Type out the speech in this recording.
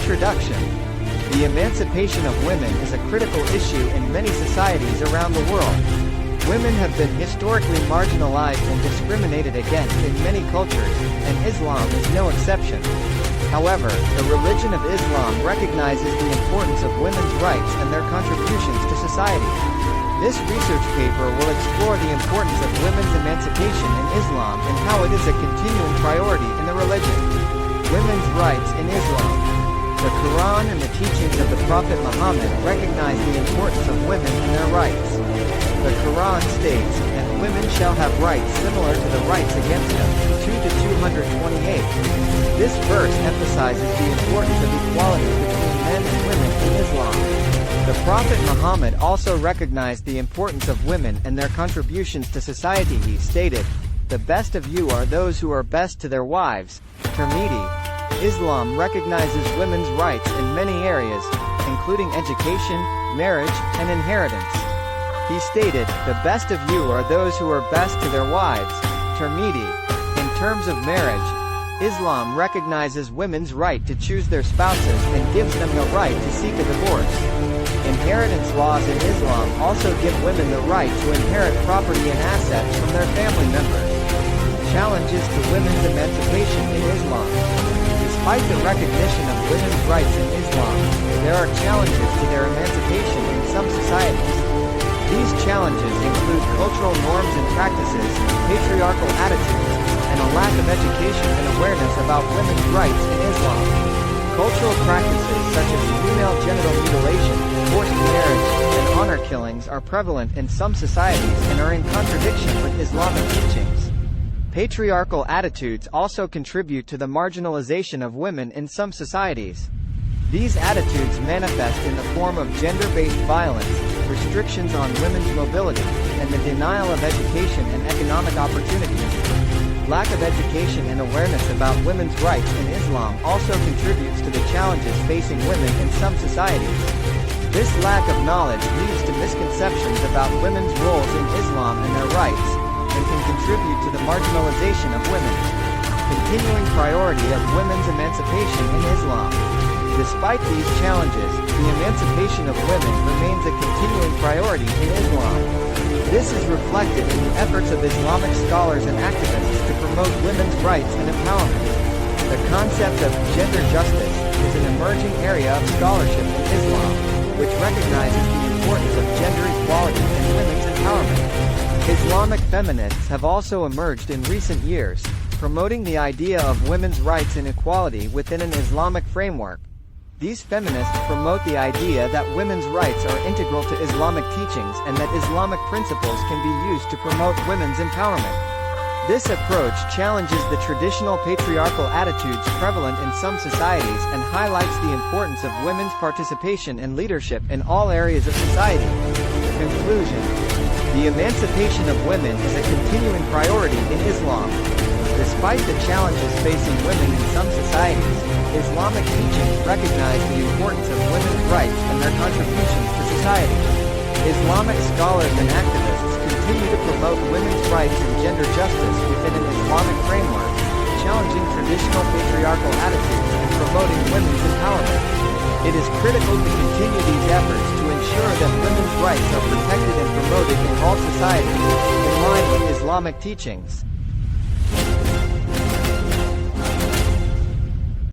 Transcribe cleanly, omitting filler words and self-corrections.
Introduction. The emancipation of women is a critical issue in many societies around the world. Women have been historically marginalized and discriminated against in many cultures, and Islam is no exception. However, the religion of Islam recognizes the importance of women's rights and their contributions to society. This research paper will explore the importance of women's emancipation in Islam and how it is a continuing priority in the religion. Women's rights in Islam. The Quran and the teachings of the Prophet Muhammad recognize the importance of women and their rights. The Quran states, "And women shall have rights similar to the rights against them." 2-228. This verse emphasizes the importance of equality between men and women in Islam. The Prophet Muhammad also recognized the importance of women and their contributions to society. He stated, "The best of you are those who are best to their wives." Tirmidhi. Islam recognizes women's rights in many areas, including education, marriage, and inheritance. He stated, "The best of you are those who are best to their wives." Tirmidhi. In terms of marriage, Islam recognizes women's right to choose their spouses and gives them the right to seek a divorce. Inheritance laws in Islam also give women the right to inherit property and assets from their family members. Challenges to women's emancipation in Islam. Despite the recognition of women's rights in Islam, there are challenges to their emancipation in some societies. These challenges include cultural norms and practices, patriarchal attitudes, and a lack of education and awareness about women's rights in Islam. Cultural practices such as female genital mutilation, forced marriage, and honor killings are prevalent in some societies and are in contradiction with Islamic teachings. Patriarchal attitudes also contribute to the marginalization of women in some societies. These attitudes manifest in the form of gender-based violence, restrictions on women's mobility, and the denial of education and economic opportunities. Lack of education and awareness about women's rights in Islam also contributes to the challenges facing women in some societies. This lack of knowledge leads to misconceptions about women's roles in Islam and their rights, and can contribute to the marginalization of women. Continuing priority of women's emancipation in Islam. Despite these challenges, the emancipation of women remains a continuing priority in Islam. This is reflected in the efforts of Islamic scholars and activists to promote women's rights and empowerment. The concept of gender justice is an emerging area of scholarship in Islam, which recognizes the importance of gender equality and women's empowerment. Islamic feminists have also emerged in recent years, promoting the idea of women's rights and equality within an Islamic framework. These feminists promote the idea that women's rights are integral to Islamic teachings and that Islamic principles can be used to promote women's empowerment. This approach challenges the traditional patriarchal attitudes prevalent in some societies and highlights the importance of women's participation and leadership in all areas of society. Conclusion. The emancipation of women is a continuing priority in Islam. Despite the challenges facing women in some societies, Islamic teachings recognize the importance of women's rights and their contributions to society. Islamic scholars and activists continue to promote women's rights and gender justice within an Islamic framework, challenging traditional patriarchal attitudes and promoting women's empowerment. It is critical to continue these efforts to ensure that women's rights are protected and promoted in all societies, in line with Islamic teachings.